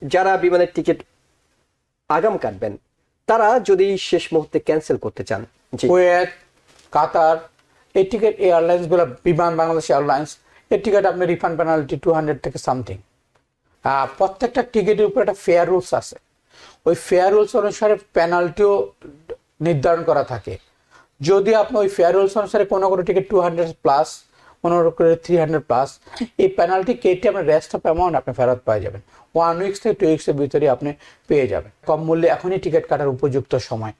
যারা বিমানের টিকিট আগাম কাটবেন তারা যদি শেষ মুহূর্তে ক্যান্সেল করতে চান, কুয়েত, কাতার, এই টিকিট এয়ারলাইন্স গুলো, বিমান বাংলাদেশ এয়ারলাইন্স, এর টিকিট আপনি রিফান্ড পেনাল্টি 200 থেকে সামথিং। প্রত্যেকটা টিকিটের উপর একটা ফেয়ার রুলস আছে, ওই ফেয়ার রুলস অনুসারে পেনাল্টিও নির্ধারণ করা থাকে। যদি আপনি ওই ফেয়ার রুলস অনুসারে কোনো টিকিট 200+, কোনো 300+, এই পেনাল্টি কেটে আপনার রেস্ট অফ অ্যামাউন্ট আপনি ফেরত পেয়ে যাবেন। 1 উইক থেকে 2 উইক্সের ভিতরে আপনি পেয়ে যাবেন। কম মূল্যে এখনই টিকিট কাটার উপযুক্ত সময়।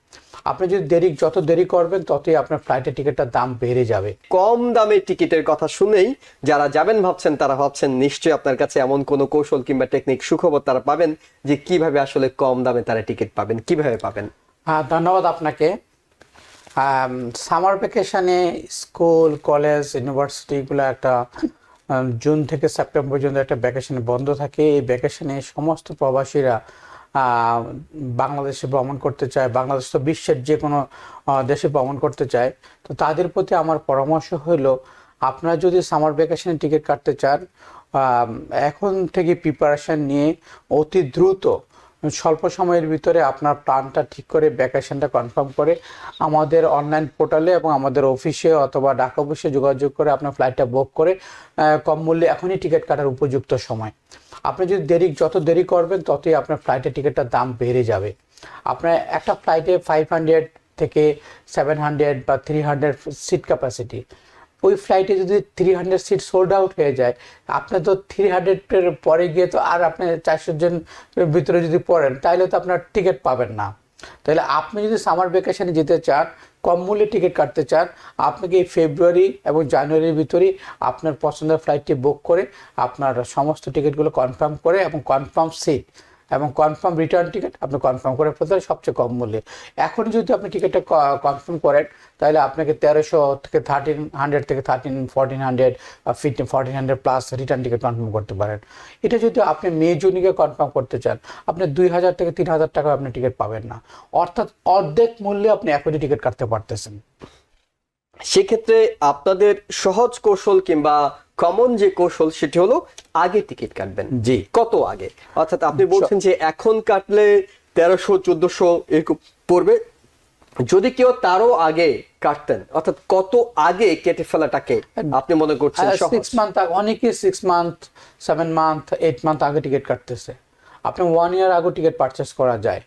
আপনি যদি যত দেরি করবেন ততই আপনার ফ্লাইটের টিকিটটার দাম বেড়ে যাবে। কম দামে টিকিটের কথা শুনেই যারা যাবেন ভাবছেন, তারা ভাবছেন নিশ্চয়ই আপনার কাছে এমন কোনো কৌশল কিংবা টেকনিক সুখবর তারা পাবেন যে কিভাবে আসলে কম দামে তারা টিকিট পাবেন, কিভাবে পাবেন। ধন্যবাদ আপনাকে। সামার ভ্যাকেশনে স্কুল, কলেজ, ইউনিভার্সিটিগুলো একটা জুন থেকে সেপ্টেম্বর পর্যন্ত একটা ভ্যাকেশনে বন্ধ থাকে। এই ভ্যাকেশনে সমস্ত প্রবাসীরা বাংলাদেশে ভ্রমণ করতে চায়, বাংলাদেশ তো বিশ্বের যে কোনো দেশে ভ্রমণ করতে চায়। তো তাদের প্রতি আমার পরামর্শ হলো, আপনারা যদি সামার ভ্যাকেশনে টিকিট কাটতে চান, এখন থেকে প্রিপারেশন নিয়ে অতি দ্রুত স্বল্প সময়ের ভিতরে আপনার প্ল্যানটা ঠিক করে ভ্যাকেশনটা কনফার্ম করে আমাদের অনলাইন পোর্টালে এবং আমাদের অফিসে অথবা ঢাকা অফিসে যোগাযোগ করে আপনার ফ্লাইটটা বুক করে কম মূল্যে এখনই টিকিট কাটার উপযুক্ত সময়। আপনি যদি যত দেরি করবেন ততই আপনার ফ্লাইটের টিকিটটার দাম বেড়ে যাবে। আপনার একটা ফ্লাইটে 500 থেকে 700 বা 300 সিট ক্যাপাসিটি, ওই ফ্লাইটে যদি 300 সিট সোল্ড আউট হয়ে যায়, আপনি তো 300-এর পরে গিয়ে তো আর আপনি 400 জন ভিতরে যদি পড়েন তাহলে তো আপনার টিকিট পাবেন না। তাহলে আপনি যদি সামার ভ্যাকেশনে যেতে চান, কম মূল্যে টিকিট কাটতে চান, আপনাকে এই ফেব্রুয়ারি এবং জানুয়ারির ভিতরেই আপনার পছন্দের ফ্লাইটটি বুক করে আপনার সমস্ত টিকিটগুলো কনফার্ম করে এবং কনফার্ম সিট এবং কনফার্ম রিটার্ন টিকিট আপনি কনফার্ম করে ফেলতে হবে সবচেয়ে কম মূল্যে। এখন যদি আপনি টিকিটটা কনফার্ম করেন তাহলে আপনাকে 1300 থেকে 1300 থেকে 1400 বা 1400+ রিটার্ন টিকিট কনফার্ম করতে পারেন। এটা যদি আপনি মে জুনে কনফার্ম করতে চান, আপনি 2000 থেকে 3000 টাকা আপনি টিকিট পাবেন না, অর্থাৎ অর্ধেক মূল্যে আপনি এখনই টিকিট কাটতে পারতেছেন। সেক্ষেত্রে আপনাদের সহজ কৌশল কিংবা কমন যে কৌশল সেটি হলো আগে টিকিট কাটবেন। জি। কত আগে? অর্থাৎ আপনি বলছেন যে এখন কাটলে 1300-1400 এরকম পড়বে, যদি কেউ তারও আগে কাটতেন, অর্থাৎ কত আগে কেটে ফেলাটাকে আপনি মনে করছেন সহজ? 6 মান্থ, অনেকে 6 মান্থ, 7 মান্থ, 8 মান্থ আগে টিকিট কাটতেছে। আপনি 1 ইয়ার আগে টিকিট পারচেস করা যায়।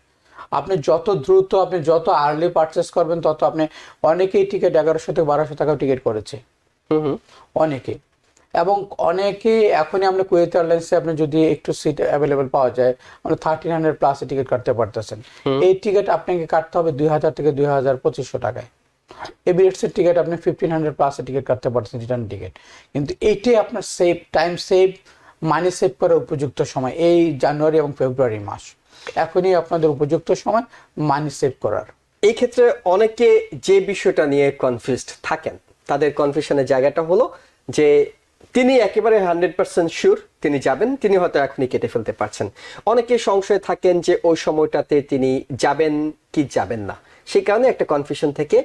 আপনি যত দ্রুত, আপনি যত আর্লি পারচেস করবেন তত আপনি, অনেকেই টিকিট 1100 থেকে 1200 টাকা টিকিট করেছে অনেকে, এবং অনেকে এখনই আমরা কুয়েত এয়ারলাইন্সে আপনি যদি একটু সিট অ্যাভেলেবেল পাওয়া যায়, আমরা 1300+ টিকিট কাটতে পারতেছেন। এই টিকিট আপনাকে কাটতে হবে 2000 থেকে 2500 টাকায়। এমিরেটসের টিকিট আপনি 1500+ টিকিট কাটতে পারছেন, রিটার্ন টিকিট। কিন্তু এইটাই আপনার save, time save, money save করার উপযুক্ত সময় এই জানুয়ারি এবং ফেব্রুয়ারি মাস। এখনই আপনাদের উপযুক্ত সময় মানি সেভ করার। এই ক্ষেত্রে অনেকে যে বিষয়টা নিয়ে কনফিউজড থাকেন, তাদের কনফিউশনের জায়গাটা হলো যে তিনি একেবারে 100% শিওর তিনি যাবেন, তিনি হয়তো এখনই কেটে ফেলতে পারছেন। অনেকে সংশয়ে থাকেন যে ওই সময়টাতে তিনি যাবেন কি যাবেন না, সেই কারণে একটা কনফিউশন থেকে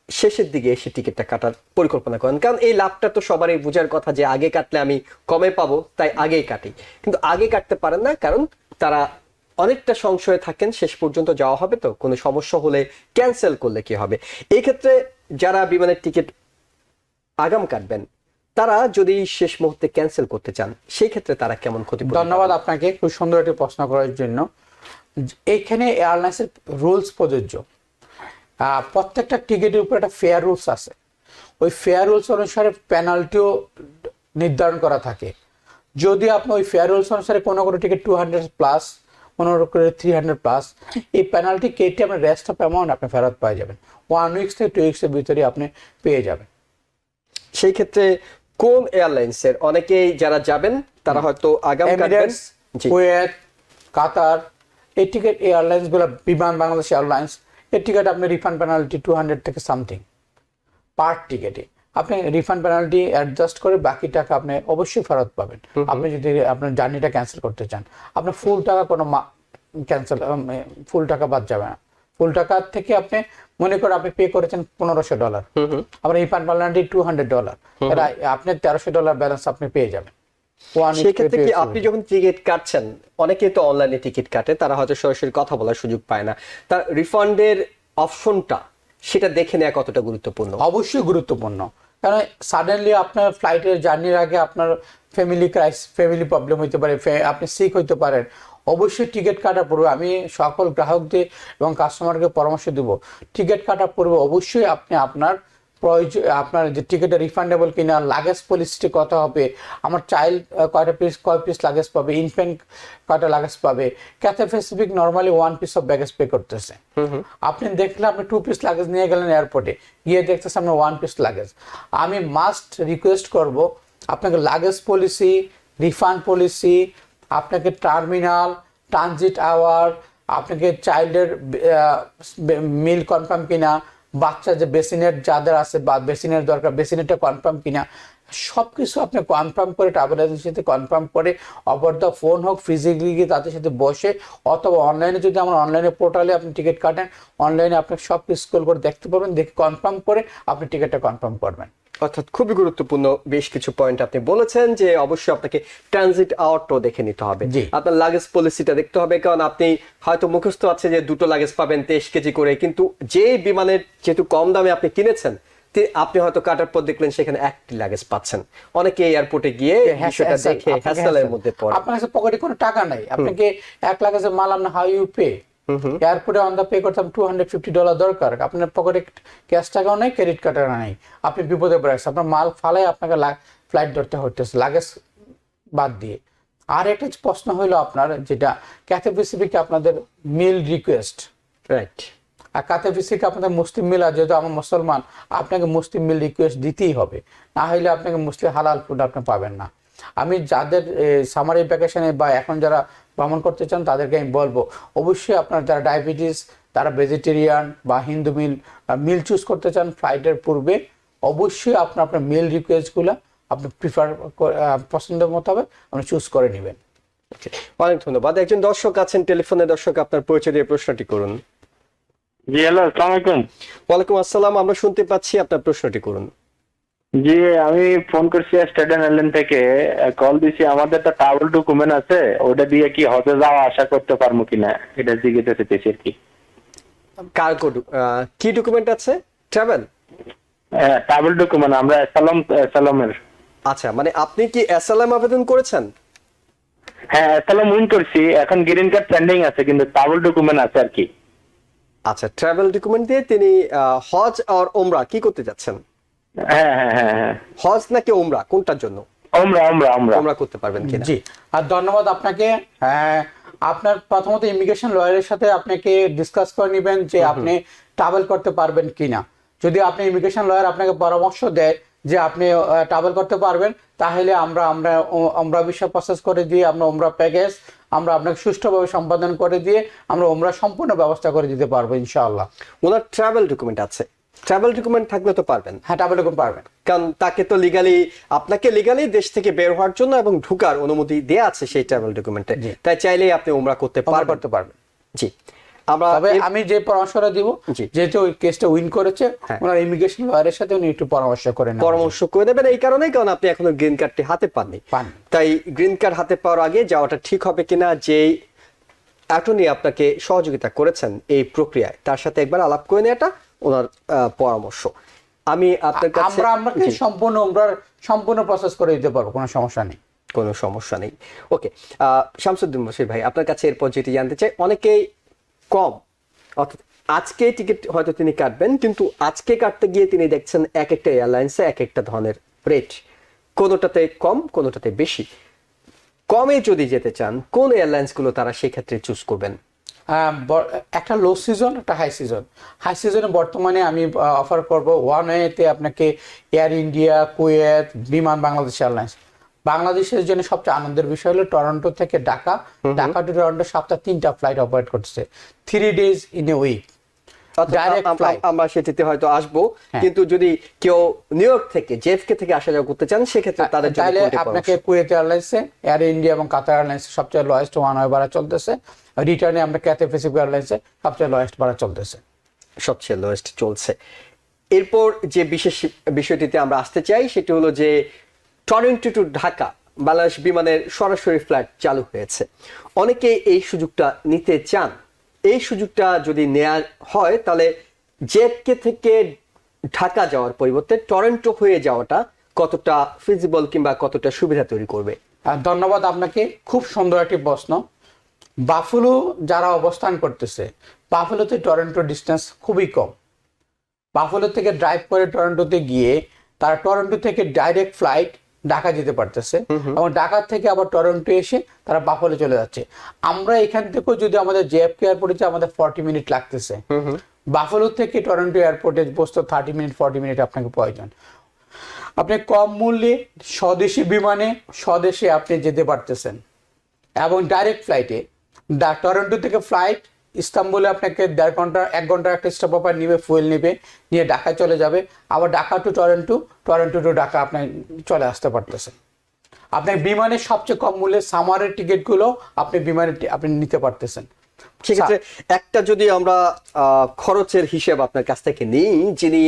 শেষের দিকে এসে টিকিটটা কাটার পরিকল্পনা করেন। কারণ এই লাভটা তো সবারই বোঝার কথা যে আগে কাটলে আমি কমে পাবো, তাই আগেই কাটি। কিন্তু আগে কাটতে পারেন না, কারণ তারা অনেকটা সংশয়ে থাকেন শেষ পর্যন্ত যাওয়া হবে তো, কোনো সমস্যা হলে ক্যান্সেল করলে কি হবে। এই ক্ষেত্রে যারা বিমানের টিকিট আগাম কাটবেন তারা যদি শেষ মুহূর্তে ক্যান্সেল করতে চান, সেই ক্ষেত্রে তারা কেমন ক্ষতি? ধন্যবাদ আপনাকে খুব সুন্দর একটি প্রশ্ন করার জন্য। এইখানে এয়ারলাইন্সের রুলস প্রযোজ্য, প্রত্যেকটা টিকিটের উপর একটা ফেয়ার রুলস আছে, ওই ফেয়ার রুলস অনুসারে পেনাল্টিও নির্ধারণ করা থাকে। যদি আপনি ওই ফেয়ার রুলস অনুসারে কোনো টিকিট 200+, কোনো 300+, এই পেনাল্টি কেটে আপনার রেস্ট অফ অ্যামাউন্ট আপনি ফেরত পেয়ে যাবেন। 1 উইক থেকে 2 উইক্সের ভিতরে আপনি পেয়ে যাবেন। সেই ক্ষেত্রে কোন এয়ারলাইন্সের অনেকেই যারা যাবেন তারা হয়তো আগাম কাটবেন? কুয়েত, কাতার, এই টিকিট এয়ারলাইন্স গুলো, বিমান বাংলাদেশ এয়ারলাইন্স, এর টিকিট আপনি রিফান্ড পেনাল্টি 200 থেকে সামথিং পার টিকিটে। আপনি রিফান্ড পেনাল্টি অ্যাডজাস্ট করে বাকি টাকা আপনি অবশ্যই ফেরত পাবেন। আপনি যদি আপনার জার্নিটা ক্যান্সেল করতে চান, আপনার ফুল টাকা কোনো ক্যান্সেল, ফুল টাকা বাদ যাবে না। ফুল টাকা থেকে আপনি মনে করেন আপনি পে করেছেন $1500, আপনার রিফান্ড পেনাল্টি $200, আপনি $1300 ব্যালেন্স আপনি পেয়ে যাবেন। সেক্ষেত্রে কি আপনি যখন টিকিট কাটছেন, অনেকেই তো অনলাইনে টিকিট কাটে, তারা হয়তো সরাসরি কথা বলার সুযোগ পায় না, তার রিফান্ডের অপশনটা সেটা দেখে নেওয়া কতটা গুরুত্বপূর্ণ? অবশ্যই গুরুত্বপূর্ণ, কারণ সাডেনলি আপনার ফ্লাইটের জার্নির আগে আপনার ফ্যামিলি প্রবলেম হইতে পারে, আপনি সিক হইতে পারেন। অবশ্যই টিকিট কাটার পূর্বে আমি সকল গ্রাহকদের এবং কাস্টমারকে পরামর্শ দেব, টিকিট কাটার পূর্বে অবশ্যই আপনি আপনার প্রয়োজন, আপনার যে টিকিটটা রিফান্ডেবল কিনা, লাগেজ পলিসিটি কত হবে, আমার চাইল্ড কয় পিস লাগেজ পাবে, ইনফ্যান্ট কয়টা লাগেজ পাবে। Cathay Pacific normally 1 piece of baggage pay করতেছে। আপনি দেখলে আপনি 2 পিস লাগেজ নিয়ে গেলেন এয়ারপোর্টে, গিয়ে দেখতেছে আপনার 1 পিস লাগেজ। আমি মাস্ট রিকোয়েস্ট করব আপনাকে লাগেজ পলিসি, রিফান্ড পলিসি, আপনাকে টার্মিনাল, ট্রানজিট আওয়ার, আপনাকে চাইল্ডের মিল কনফার্ম কিনা, বাচ্চা যে বেসিনের যাদের আছে বা বেসিনের দরকার বেসিনেরটা কনফার্ম কিনা, সব কিছু আপনি কনফার্ম করে ট্রাভেল এজেন্সির সাথে কনফার্ম করে ওভার দ্য ফোন হোক, ফিজিক্যালি গিয়ে তাদের সাথে বসে, অথবা অনলাইনে যদি আমার অনলাইনে পোর্টালে আপনি টিকিট কাটেন, অনলাইনে আপনি সব কিছু স্ক্রল করে দেখতে পারবেন, দেখে কনফার্ম করে আপনি টিকিটটা কনফার্ম করবেন। অর্থাৎ খুবই গুরুত্বপূর্ণ বেশ কিছু পয়েন্ট আপনি বলেছেন, যে অবশ্যই আপনাকে ট্রানজিট আওয়ারটাও দেখে নিতে হবে, আপনার লাগেজ পলিসিটা দেখতে হবে। কারণ আপনি হয়তো মুখস্থ আছে যে 2টো লাগেজ পাবেন 23 কেজি করে, কিন্তু যে বিমানের যেহেতু কম দামে আপনি কিনেছেন, আপনি হয়তো কাটার পর দেখলেন সেখানে 1টি লাগেজ পাচ্ছেন। অনেকে এয়ারপোর্টে গিয়ে বিষয়টা দেখে হ্যাসেলের মধ্যে পড়ে। আপনার কাছে পকেটে কোনো টাকা নাই, আপনাকে 1 লাগেজের মাল আপনি হাউ ইউ পে, এয়ারপোর্টে অন দা পে করতাম $250 দরকার, আপনার পকেটে ক্যাশ টাকাও নেই, ক্রেডিট কার্ডও নাই, আপনি বিপদে পড়ে গেছেন, আপনার মাল ফালাই আপনাকে ফ্লাইট ধরতে হতেছে লাগেজ বাদ দিয়ে। আর একটা প্রশ্ন হলো আপনার, যেটা ক্যাথে প্যাসিফিকে আপনাদের মিল রিকোয়েস্ট, রাইট, আর ক্যাথে প্যাসিফিকে আপনাদের মুসলিম মিল, আর যেহেতু আমার মুসলমান, আপনাকে মুসলিম মিল রিকোয়েস্ট দিতেই হবে, না হলে আপনাকে মুসলিম হালাল ফুড আপনি পাবেন না। আমি যাদের সামারি ভ্যাকেশনে বা এখন যারা ভ্রমণ করতে চান তাদেরকে আমি বলবো, অবশ্যই আপনার যারা ডায়াবেটিস, তারা ভেজিটেরিয়ান বা হিন্দু মিল চুজ করতে চান ফ্লাইটের পূর্বে, অবশ্যই আপনার মিল রিকোয়েস্টগুলো আপনি পছন্দের মোতাবেক আপনি চুজ করে নেবেন। অনেক ধন্যবাদ। একজন দর্শক আছেন টেলিফোনে, দর্শক আপনার পরিচয় দিয়ে প্রশ্নটি করুন। জি হ্যালো, আসসালামু আলাইকুম। ওয়ালাইকুম আসসালাম, আমরা শুনতে পাচ্ছি, আপনার প্রশ্নটি করুন। জি, আমি ফোন করছি স্টেডেন আইল্যান্ড থেকে, কল দিছি। আমাদের তো ট্রাভেল ডকুমেন্ট আছে, ওটা দিয়ে কি হজে যাওয়া আসা করতে পারবো কিনা এটা জিজ্ঞেস করতেছি আর কি। কার্গো কি ডকুমেন্ট আছে? ট্রাভেল ট্রাভেল ডকুমেন্ট আমরা অ্যাসালামের। আচ্ছা, মানে আপনি কি অ্যাসালাম আবেদন করেছেন? হ্যাঁ, অ্যাসালাম উইন করছি, এখন গ্রিন কার্ড পেন্ডিং আছে, কিন্তু ট্রাভেল ডকুমেন্ট আছে আর কি। আচ্ছা, ট্রাভেল ডকুমেন্ট দিয়ে তিনি হজ আর ওমরা কি করতে যাচ্ছেন? হ্যাঁ হ্যাঁ হ্যাঁ হ্যাঁ, হজ নাকি ওমরা, কোনটার জন্য? ওমরা করতে পারবেন কিনা? জি, আর ধন্যবাদ আপনাকে। আপনার প্রথমত ইমিগ্রেশন লয়ারের সাথে আপনাকে ডিসকাস করে নেবেন যে আপনি ট্রাভেল করতে পারবেন কিনা। যদি আপনি ইমিগ্রেশন লয়ার আপনাকে পরামর্শ দেয় যে আপনি ট্রাভেল করতে পারবেন, তাহলে আমরা ভিসা প্রসেস করে দিয়ে আমরা ওমরা প্যাকেজ আমরা আপনাকে সুষ্ঠুভাবে সম্পাদন করে দিয়ে আমরা ওমরা সম্পূর্ণ ব্যবস্থা করে দিতে পারবো ইনশাআল্লাহ। ওনার ট্রাভেল ডকুমেন্ট আছে? ট্রাভেল ডকুমেন্ট থাকলে তো পারবেন। হ্যাঁ, ট্রাভেল ডকুমেন্ট পারবেন, কারণ তাকে তো আপনাকে লিগালি দেশ থেকে বের হওয়ার জন্য এবং ঢোকার অনুমতি দেয়া আছে সেই ট্রাভেল ডকুমেন্টে, তাই চাইলেই আপনি ওমরা করতে পারবেন। জি, তবে আমি যে পরামর্শটা দিব, যেহেতু ওই কেসটা উইন করেছে, ওনার ইমিগ্রেশন লয়ারের সাথে উনি একটু পরামর্শ করে নেবেন। এই কারণেই, কারণ আপনি এখনো গ্রিন কার্ডটি হাতে পাননি, তাই গ্রিন কার্ড হাতে পাওয়ার আগে যাওয়াটা ঠিক হবে কিনা, যেই অ্যাটর্নি আপনাকে সহযোগিতা করেছেন এই প্রক্রিয়ায়, তার সাথে একবার আলাপ করে নেওয়াটা ওনার পরামর্শ। আমি আপনার কাছে আপনাকে সম্পূর্ণ প্রসেস করে দিতে পারবো, কোনো সমস্যা নেই। ওকে, শামসুদ্দিন বশির ভাই, আপনার কাছে এরপর যেটি জানতে চাই, অনেকেই কম, অর্থাৎ আজকে টিকিট হয়তো তিনি কাটবেন, কিন্তু আজকে কাটতে গিয়ে তিনি দেখছেন এক একটা এয়ারলাইন্সে এক একটা ধরনের রেট, কোনোটাতে কম কোনোটাতে বেশি। কমে যদি যেতে চান, কোন এয়ারলাইন্স গুলো তারা সেক্ষেত্রে চুজ করবেন? একটা লো সিজন, একটা হাই সিজনে বর্তমানে আমি অফার করব ওয়ান ওয়েতে আপনাকে এয়ার ইন্ডিয়া, কুয়েত, বিমান বাংলাদেশ এয়ারলাইন্স। বাংলাদেশের জন্য সবচেয়ে আনন্দের বিষয় হলো টরন্টো থেকে ঢাকা টু টরন্টো সপ্তাহে 3টা ফ্লাইট অপারেট করছে, 3 days in a week। আমরা সেটিতে হয়তো আসবো, কিন্তু যদি কেউ নিউ ইয়র্ক থেকে জেএফকে থেকে আসা যাওয়া করতে চান, সেক্ষেত্রে তাদের জন্য আপনাকে কুয়েত এয়ারলাইন্সে, এয়ার ইন্ডিয়া এবং কাতার এয়ারলাইন্সে সবচেয়ে লোয়েস্ট ওয়ান ওয়ে ভাড়া চলতেছে। রিটার্নে আমরা ক্যাথে প্যাসিফিক এয়ারলাইন্সে সবচেয়ে লোয়েস্ট ভাড়া চলতেছে। সবচেয়ে লোয়েস্ট চলছে। এরপর যে বিশেষ বিষয়টিতে আমরা আসতে চাই সেটি হলো যে টরন্টো টু ঢাকা বাংলাদেশ বিমানের সরাসরি ফ্লাইট চালু হয়েছে, অনেকে এই সুযোগটা নিতে চান। এই সুযোগটা যদি নেওয়া হয় তাহলে জেএফকে থেকে ঢাকা যাওয়ার পরিবর্তে টরন্টো হয়ে যাওয়াটা কতটা ফিজিবল কিংবা কতটা সুবিধা তৈরি করবে? ধন্যবাদ আপনাকে, খুব সুন্দর একটি প্রশ্ন। বাফেলো যারা অবস্থান করতেছে, বাফেলোতে টরন্টো ডিস্টেন্স খুবই কম। বাফেলো থেকে ড্রাইভ করে টরন্টোতে গিয়ে তারা টরন্টো থেকে ডাইরেক্ট ফ্লাইট ঢাকা যেতে পারতেছে, এবং ঢাকা থেকে আবার টরন্টো এসে তারা বাফেলো চলে যাচ্ছে। আমরা এখান থেকেও যদি আমাদের জেএফকে এয়ারপোর্টে আমাদের 40 মিনিট লাগতেছে, বাফেলো থেকে টরন্টো এয়ারপোর্টে বসতে 30 মিনিট 40 মিনিট আপনাকে প্রয়োজন। আপনি কম মূল্যে স্বদেশি বিমানে স্বদেশে আপনি যেতে পারতেছেন, এবং ডাইরেক্ট ফ্লাইটে টরন্টো থেকে ফ্লাইট ইস্তাম্বুলে আপনাকে 1.5 ঘন্টা 1 ঘন্টার একটা স্টপ অফার নিবে, ফুয়েল নিবে, নিয়ে ঢাকায় চলে যাবে, আবার Dhaka to Toronto, Toronto to Dhaka আপনি চলে আসতে পারতেছেন। আপনার বিমানের সবচেয়ে কম মূল্যে সামারের টিকিটগুলো আপনি বিমানে আপনি নিতে পারতেছেন। সেক্ষেত্রে একটা যদি আমরা খরচের হিসেব আপনার কাছ থেকে নিই, যিনি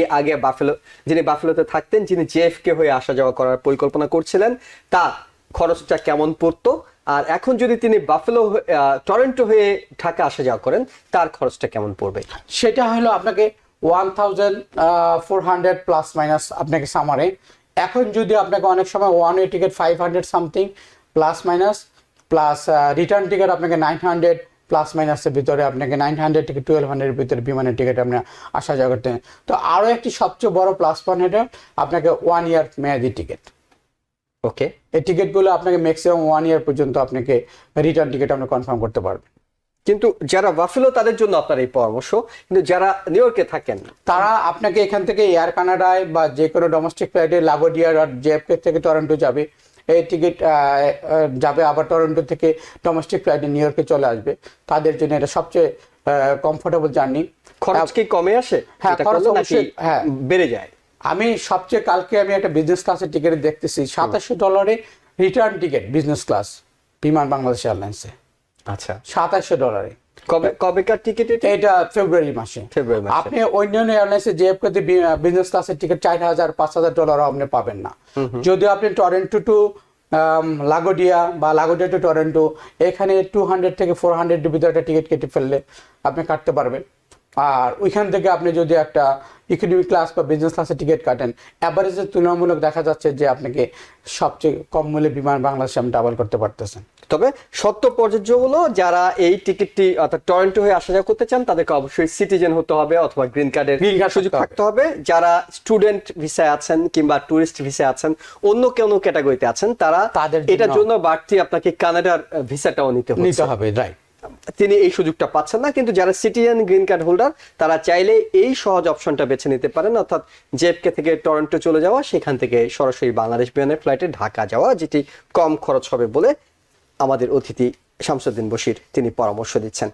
বাফেলোতে থাকতেন, যিনি জেএফকে হয়ে আসা যাওয়া করার পরিকল্পনা করছিলেন, তার খরচটা কেমন পড়তো, আর এখন যদি তিনি টরন্টো হয়ে ঢাকা আসা যাওয়া করেন তার খরচটা কেমন পড়বে? সেটা হলো আপনাকে 1400 প্লাস মাইনাস আপনাকে সামারে। এখন যদি আপনাকে অনেক সময় one way ticket 500 something plus minus, plus return ticket আপনাকে 900 প্লাস মাইনাসের ভিতরে, আপনাকে 900 থেকে 1200 এর ভিতরে বিমানের টিকিট আপনি আসা যাওয়া করতে। তো আরও একটি সবচেয়ে বড় প্লাস পয়েন্ট এটা আপনাকে 1 ইয়ার মেয়াদি টিকিট। ওকে, এই টিকিটগুলো আপনাকে ম্যাক্সিমাম 1 ইয়ার পর্যন্ত আপনাকে রিটার্ন টিকিট আপনি কনফার্ম করতে পারবেন। কিন্তু যারা বাফেলো তাদের জন্য আপনার এই পরামর্শ, কিন্তু যারা নিউ ইয়র্কে থাকেন তারা আপনাকে এখান থেকে এয়ার কানাডায় বা যে কোনো ডোমেস্টিক ফ্লাইটে লাভোডিয়া আর জেএফকে থেকে টরন্টো যাবে, এই টিকিট যাবে, আবার টরন্টো থেকে ডোমেস্টিক ফ্লাইটে নিউ ইয়র্কে চলে আসবে, তাদের জন্য এটা সবচেয়ে কমফোর্টেবল জার্নি। খরচ কি কমে আসে? হ্যাঁ, এটা খরচ করলে নাকি অবশ্যই, হ্যাঁ, বেড়ে যায়? আমি কালকে আমি একটা বিজনেস ক্লাসের টিকিট দেখতেছি $2700 রিটার্ন টিকিট বিজনেস ক্লাস বিমান বাংলাদেশ এয়ারলাইন্সে। আচ্ছা, $2700। কবেকার টিকিট এটা ফেব্রুয়ারি মাসে। আপনি অন্যান্য এয়ারলাইন্সে জেএফকে বিজনেস ক্লাসের টিকিট $4000-5000 আপনি পাবেন না। যদি আপনি টরন্টো টু লাগোডিয়া বা লাগোডিয়া টু টরন্টো, এখানে 200 থেকে 400 এর ভিতরে একটা টিকিট কেটে ফেললে আপনি কাটতে পারবেন। আর ওইখান থেকে আপনি যদি একটা ইকোনমি ক্লাস বা বিজনেস ক্লাসের টিকিট কাটেন, অ্যাভারেজের তুলনামূলক দেখা যাচ্ছে যে আপনাকে সবচেয়ে কম মূল্যে বিমান বাংলাদেশে আপনি ট্রাভেল করতে পারতেছেন। তবে সত্য প্রযোজ্য হলো, যারা এই টিকিটটি অর্থাৎ টরন্টো হয়ে আসা যাওয়া করতে চান তাদেরকে অবশ্যই সিটিজেন হতে হবে অথবা গ্রিন কার্ডের সুযোগ থাকতে হবে। যারা স্টুডেন্ট ভিসায় আছেন কিংবা টুরিস্ট ভিসায় আছেন, অন্য কোনো ক্যাটাগরিতে আছেন, তারা এটার জন্য বাড়তি আপনাকে কানাডার ভিসাটাও নিতে হবে। রাইট, তিনি এই সুযোগটা পাচ্ছেন না। কিন্তু যারা সিটিজেন গ্রিন কার্ড হোল্ডার তারা চাইলে এই সহজ অপশনটা বেছে নিতে পারেন, অর্থাৎ জেএফকে থেকে টরন্টো চলে যাওয়া, সেখান থেকে সরাসরি বাংলাদেশ বিমানের ফ্লাইটে ঢাকা যাওয়া, যেটি কম খরচ হবে বলে আমাদের অতিথি শামসুদ্দিন বশির তিনি পরামর্শ দিচ্ছেন।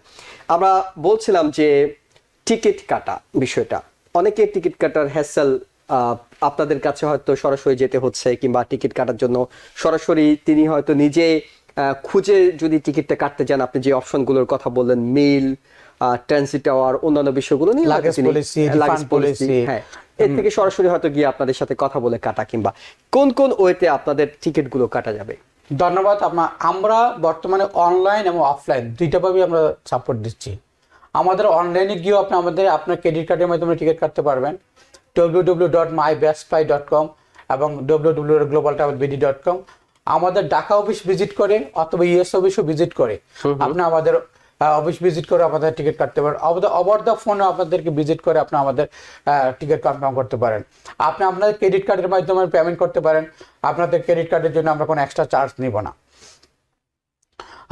আমরা বলছিলাম যে টিকিট কাটা বিষয়টা, অনেকে টিকিট কাটার হ্যাসেল, আপনাদের কাছে হয়তো সরাসরি যেতে হচ্ছে, কিংবা টিকিট কাটার জন্য সরাসরি তিনি হয়তো নিজে খুঁজে যদি টিকিটটা কাটতে যান, আপনি যে অপশনগুলোর কথা বললেন, মিল, ট্রানজিট আওয়ার, অন্যান্য বিষয়গুলো নিয়ে লাগেজ পলিসি, হ্যাঁ, এর থেকে সরাসরি হয়তো গিয়ে আপনাদের সাথে কথা বলে কাটা, কিংবা কোন কোন ওয়েতে আপনাদের টিকিটগুলো কাটা যাবে? ধন্যবাদ। আমরা বর্তমানে অনলাইন এবং অফলাইন দুইটাভাবেই আমরা সাপোর্ট দিচ্ছি। আমাদের অনলাইনে গিয়েও আপনি আপনার ক্রেডিট কার্ডের মাধ্যমে টিকিট কাটতে পারবেন, www.mybestfly.com এবং www.globaltravelbd.com। আমাদের ঢাকা অফিস ভিজিট করে অথবা ইউএস অফিসও ভিজিট করে আপনি আমাদের অফিস ভিজিট করে আমাদের টিকিট কাটতে পারেন। ওভার দ্য ফোনে আপনাদেরকে ভিজিট করে আপনি আমাদের টিকিট কনফার্ম করতে পারেন। আপনি আপনাদের ক্রেডিট কার্ডের মাধ্যমে পেমেন্ট করতে পারেন। আপনাদের ক্রেডিট কার্ডের জন্য আমরা কোনো এক্সট্রা চার্জ নিব না।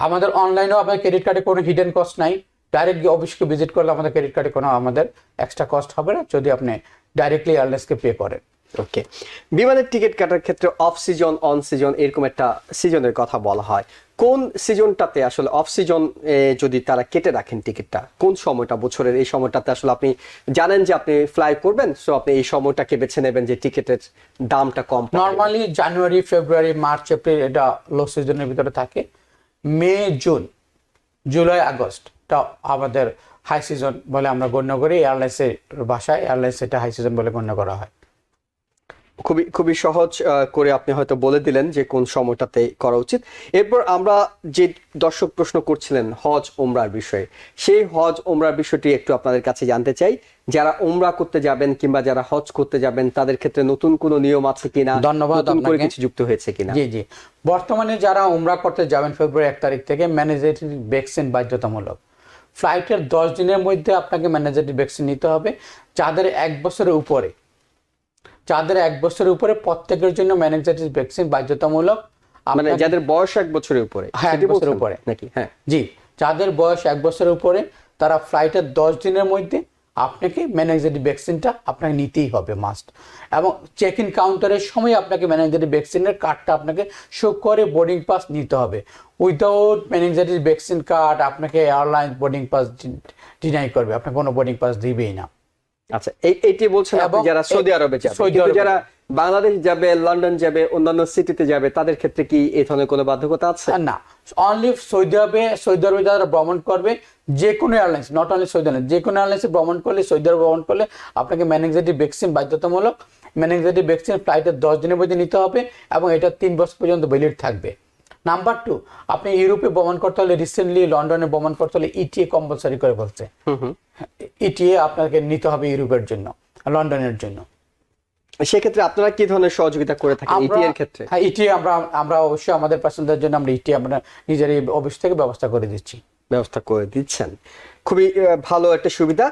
আমাদের অনলাইনেও আপনার ক্রেডিট কার্ডে কোনো হিডেন কস্ট নাই। ডাইরেক্ট অফিসকে ভিজিট করলে আমাদের ক্রেডিট কার্ডে কোনো আমাদের এক্সট্রা কস্ট হবে না, যদি আপনি ডাইরেক্টলি এয়ারলাইন্সকে পে করেন। ওকে, বিমানের টিকিট কাটার ক্ষেত্রে অফ সিজন, অন সিজন, এরকম একটা সিজনের কথা বলা হয়। কোন সিজনটাতে আসলে অফ সিজন যদি তারা কেটে রাখেন টিকিটটা, কোন সময়টা বছরের এই সময়টাতে আসলে আপনি জানেন যে আপনি ফ্লাই করবেন, সো আপনি এই সময়টাকে বেছে নেবেন যে টিকিটের দামটা কম? নর্মালি জানুয়ারি, ফেব্রুয়ারি, মার্চ, এপ্রিল এটা লো সিজনের ভিতরে থাকে। মে, জুন, জুলাই, আগস্টটা আমাদের হাই সিজন বলে আমরা গণ্য করি। এয়ারলাইন্সের ভাষায় এয়ারলাইন্স এটা হাই সিজন বলে গণ্য করা হয়। খুবই খুবই সহজ করে আপনি হয়তো বলে দিলেন যে কোন সময়টাতে করা উচিত। এরপর আমরা যে দর্শক প্রশ্ন করছিলেন হজ ওমরার বিষয়ে, সেই হজ ওমরার বিষয়টি একটু আপনাদের কাছে জানতে চাই। যারা ওমরা করতে যাবেন কিংবা যারা হজ করতে যাবেন তাদের ক্ষেত্রে নতুন কোনো নিয়ম আছে কিনা, ধন্যবাদ নতুন করে আপনাকে। কিছু যুক্ত হয়েছে কিনা? জি জি, বর্তমানে যারা উমরা করতে যাবেন ফেব্রুয়ারি 1 তারিখ থেকে ম্যানেজেটরি ভ্যাকসিন বাধ্যতামূলক। ফ্লাইটের 10 দিনের মধ্যে আপনাকে ম্যানেজেটরি ভ্যাকসিন নিতে হবে। যাদের 1 বছরের উপরে, প্রত্যেকের জন্য ম্যানেজেটরি ভ্যাকসিন বাধ্যতামূলক। মানে যাদের বয়স 1 বছরের উপরে, হ্যাঁ, 1 সেটি বছরের বলছেন উপরে নাকি? হ্যাঁ জি, যাদের বয়স 1 বছরের উপরে তারা ফ্লাইটের 10 দিনের মধ্যে আপনাকে ম্যানেজেটরি ভ্যাকসিনটা আপনাকে নিতেই হবে মাস্ট। এবং চেক ইন কাউন্টারের সময় আপনাকে ম্যানেজেটরি ভ্যাকসিনের কার্ডটা আপনাকে শো করে বোর্ডিং পাস নিতে হবে। উইদাউট ম্যানেজেটরি ভ্যাকসিন কার্ড আপনাকে এয়ারলাইন বোর্ডিং পাস ডিনাই করবে, আপনাকে কোনো বোর্ডিং পাস দিবেই না। আচ্ছা, এইটি বলছেন আপনি এবং যারা সৌদি আরবে যাবে, সৌদি কিন্তু আরবে যারা বাংলাদেশ যাবে, লন্ডন যাবে, অন্যান্য সিটিতে যাবে, তাদের ক্ষেত্রে কি এই ধরনের কোনো বাধ্যকতা আছে? না, অনলি সৌদি আরবে যারা ভ্রমণ করবে, যে কোনো এয়ারলাইন্স, নট অনলি সৌদি আরব, যে কোনো এয়ারলাইন্সে ভ্রমণ করলে, সৌদি আরবে ভ্রমণ করলে আপনাকে মেনিনজাইটিস ভ্যাকসিন বাধ্যতামূলক। মেনিনজাইটিস ভ্যাকসিন ফ্লাইটের 10 দিনের মধ্যে নিতে হবে এবং এটা 3 বছর পর্যন্ত ভ্যালিড থাকবে। নাম্বার 2, আপনি ইউরোপে ভ্রমণ করতে হলে, রিসেন্টলি লন্ডনে ভ্রমণ করতে হলে ইটিএ কম্পালসারি করে বলছে। ইটিএ আপনাকে নিতে হবে ইউরোপের জন্য, লন্ডনের জন্য। সেক্ষেত্রে আপনারা কি ধরনের সহযোগিতা করে থাকেন ইটি এর ক্ষেত্রে? হ্যাঁ, ইটিএ আমরা অবশ্যই আমাদের প্যাসেঞ্জারদের জন্য আমরা ইটিএ আমরা নিজের এই অফিস থেকে ব্যবস্থা করে দিচ্ছি। ব্যবস্থা করে দিচ্ছেন, খুবই ভালো একটা সুবিধা।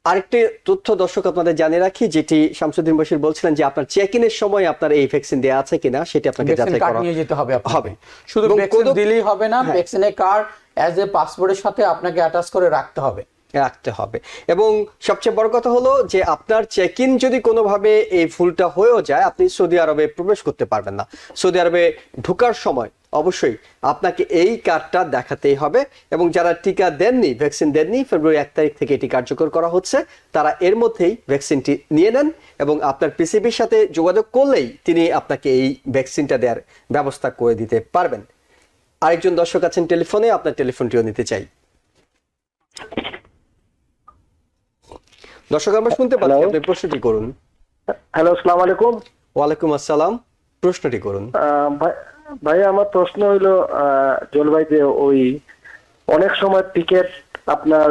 আরেকটি তথ্য দর্শক আপনাদের জানিয়ে রাখি, যেটি শামসুদ্দিন বশির বলছিলেন যে আপনার চেক ইনের সময় আপনার এই ভ্যাকসিন দেওয়া আছে কিনা সেটি আপনাকে যাচাই করা নিয়ে যেতে হবে। হবে। শুধু এবং ভ্যাকসিন দিলেই হবে না, হ্যাঁ। ভ্যাকসিনের কার্ড অ্যাজ এ পাসপোর্টের সাথে আপনাকে অ্যাটাচ করে রাখতে হবে। এবং সবচেয়ে বড় কথা হলো যে আপনার চেক ইন যদি কোনোভাবে এই ভুলটা হয়েও যায়, আপনি সৌদি আরবে প্রবেশ করতে পারবেন না। সৌদি আরবে ঢোকার সময় অবশ্যই আপনাকে এই কার্ডটা দেখাতেই হবে। এবং যারা টিকা দেননি, ভ্যাকসিন দেননি, ফেব্রুয়ারি 1 তারিখ থেকে এটি কার্যকর করা হচ্ছে, তারা এর মধ্যেই ভ্যাকসিনটি নিয়ে নেন এবং আপনার পিসিবির সাথে যোগাযোগ করলেই তিনি আপনাকে এই ভ্যাকসিনটা দেওয়ার ব্যবস্থা করে দিতে পারবেন। আরেকজন দর্শক আছেন টেলিফোনে, আপনার টেলিফোনটিও নিতে চাই। দর্শক আমরা শুনতে পাচ্ছি, আপনি প্রশ্নটি করুন। হ্যালো, আসসালামু আলাইকুম। ওয়ালাইকুম আসসালাম, প্রশ্নটি করুন। ভাই আমার প্রশ্ন হইলো, জল ভাই, যে ওই অনেক সময় টিকিট আপনার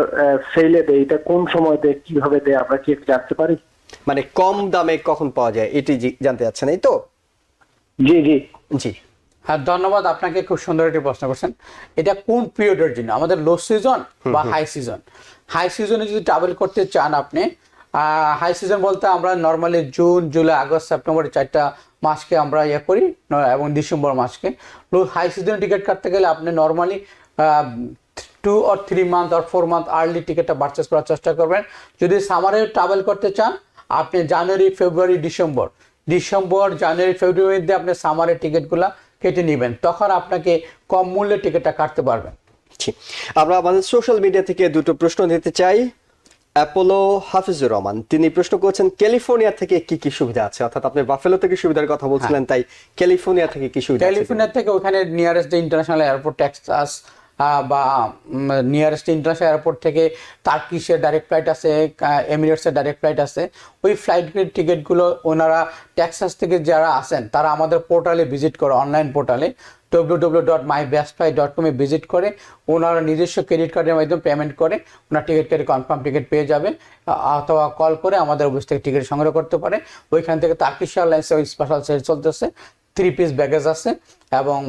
সেলে দেয়, এটা কোন সময় দেয়, কিভাবে দেয়, আমরা কি একটু জানতে পারি? মানে কম দামে কখন পাওয়া যায় এটি জানতে চাচ্ছেন, এই তো? জি জি জি, হ্যাঁ, ধন্যবাদ আপনাকে, খুব সুন্দর একটি প্রশ্ন করছেন। এটা কোন পিরিয়ডের জন্য? আমাদের লো সিজন বা হাই সিজন? হাই সিজনে যদি ট্রাভেল করতে চান আপনি, হাই সিজন বলতে আমরা normally June, July, August, September 4টা মাসকে আমরা করি, এবং ডিসেম্বর মাসকে। হাই সিজনে টিকিট কাটতে গেলে আপনি normally 2 or 3 month or 4 month early টিকিটটা পারচেস করার চেষ্টা করবেন। যদি সামারে ট্রাভেল করতে চান, আপনি জানুয়ারি, ফেব্রুয়ারি, ডিসেম্বর, জানুয়ারি, ফেব্রুয়ারিতে আপনি সামারের টিকিটগুলো কেটে নেবেন, তখন আপনাকে কম মূল্যে টিকিটটা কাটতে পারবেন। আমরা আমাদের সোশ্যাল মিডিয়া থেকে দুটো প্রশ্ন নিতে চাই। অ্যাপোলো হাফিজুর রহমান, তিনি প্রশ্ন করেছেন ক্যালিফোর্নিয়া থেকে কি কি সুবিধা আছে, অর্থাৎ আপনি বাফেলো থেকে সুবিধার কথা বলছিলেন, তাই ক্যালিফোর্নিয়া থেকে কি সুবিধা আছে? ক্যালিফোর্নিয়া থেকে ওখানে নিয়ারেস্ট ইন্টারন্যাশনাল এয়ারপোর্ট টেক্সাস বা নিয়ারেস্ট ইন্টারন্যাশনাল এয়ারপোর্ট থেকে টার্কিশের ডাইরেক্ট ফ্লাইট আছে, এমিরেটসের ডাইরেক্ট ফ্লাইট আছে। ওই ফ্লাইটের টিকিটগুলো ওনারা টেক্সাস থেকে যারা আসেন তারা আমাদের পোর্টালে ভিজিট করে, অনলাইন পোর্টালে www.mybestflight.com এ ভিজিট করে ওনারা নিজস্ব ক্রেডিট কার্ডের মাধ্যমে পেমেন্ট করে ওনার টিকিট কেটে কনফার্ম টিকিট পেয়ে যাবে, অথবা কল করে আমাদের অফিস থেকে টিকিট সংগ্রহ করতে পারে। ওইখান থেকে টার্কিশ এয়ারলাইন্সে ওই স্পেশাল সেল চলতেছে, 3 পিস ব্যাগেজ আছে এবং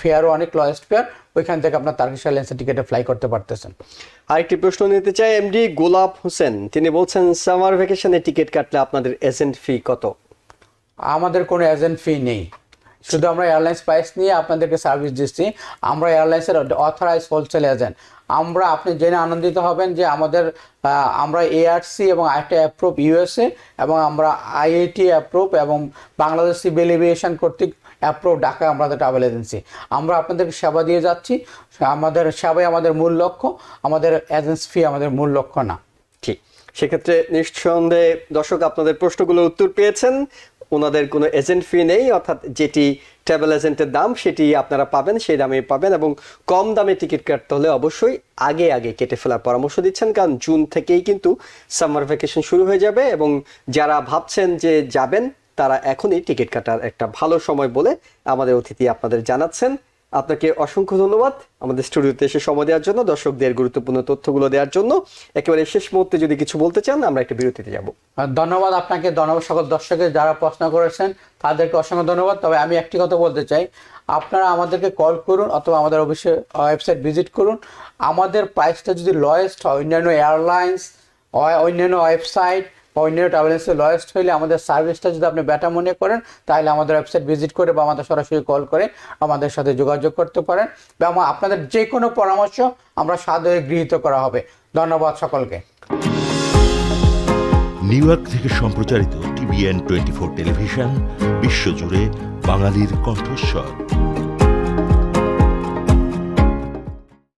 ফেয়ারও অনেক লয়েস্ট ফেয়ার। ওইখান থেকে আপনার টার্কিশ এয়ারলাইন্সের টিকিটে ফ্লাই করতে পারতেছেন। আরেকটি প্রশ্ন নিতে চাই এমডি গোলাপ হোসেন, তিনি বলছেন সামার ভ্যাকেশনে টিকিট কাটলে আপনাদের এজেন্ট ফি কত? আমাদের কোনো এজেন্ট ফি নেই, শুধু আমরা এয়ারলাইন্স প্রাইস নিয়ে আপনাদেরকে সার্ভিস দিচ্ছি। আমরা এয়ারলাইন্সের অথরাইজ হোলসেল এজেন্ট। আপনি জেনে আনন্দিত হবেন যে আমরা এআরসি এবং আইটি অ্যাপ্রুভ ইউএসএ, এবং আমরা আইআইটি অ্যাপ্রুভ এবং বাংলাদেশ সিভিল এভিয়েশন কর্তৃক অ্যাপ্রুভ ঢাকা আমাদের ট্রাভেল এজেন্সি। আমরা আপনাদেরকে সেবা দিয়ে যাচ্ছি, আমাদের সেবাই আমাদের মূল লক্ষ্য, আমাদের এজেন্সি ফি আমাদের মূল লক্ষ্য না। ঠিক, সেক্ষেত্রে নিঃসন্দেহে দর্শক আপনাদের প্রশ্নগুলো উত্তর পেয়েছেন। ওনাদের কোনো এজেন্ট ফি নেই, অর্থাৎ যেটি ট্রাভেল এজেন্টের দাম সেটি আপনারা পাবেন, সেই দামে পাবেন। এবং কম দামে টিকিট কাটতে হলে অবশ্যই আগে কেটে ফেলার পরামর্শ দিচ্ছেন, কারণ জুন থেকেই কিন্তু সামার ভ্যাকেশন শুরু হয়ে যাবে। এবং যারা ভাবছেন যে যাবেন তারা এখনই টিকিট কাটার একটা ভালো সময় বলে আমাদের অতিথি আপনাদের জানাচ্ছেন। আপনাকে অসংখ্য ধন্যবাদ আমাদের স্টুডিওতে এসে সময় দেওয়ার জন্য, দর্শকদের গুরুত্বপূর্ণ তথ্যগুলো দেওয়ার জন্য। একেবারে শেষ মুহূর্তে যদি কিছু বলতে চান, আমরা একটা বিরতিতে যাব। ধন্যবাদ আপনাকে, ধন্যবাদ সকল দর্শকের যারা প্রশ্ন করেছেন তাদেরকে অসংখ্য ধন্যবাদ। তবে আমি একটি কথা বলতে চাই, আপনারা আমাদেরকে কল করুন অথবা আমাদের অবশ্যই ওয়েবসাইট ভিজিট করুন। আমাদের প্রাইসটা যদি লয়েস্ট হয় অন্যান্য এয়ারলাইন্স, অন্যান্য ওয়েবসাইট বা অন্যান্য ট্রাভেল এজেন্সি লয়েস্ট হইলে আমাদের সার্ভিসটা যদি আপনি বেটার মনে করেন, তাহলে আমাদের ওয়েবসাইট ভিজিট করে বা আমাদের সরাসরি কল করে আমাদের সাথে যোগাযোগ করতে পারেন, বা আপনাদের যে কোনো পরামর্শ আমরা সাদরে গৃহীত করা হবে। ধন্যবাদ সকলকে। নিউ ইয়র্ক থেকে সম্প্রচারিত TVN 24 টেলিভিশন বিশ্বজুড়ে বাঙালির কণ্ঠস্বর।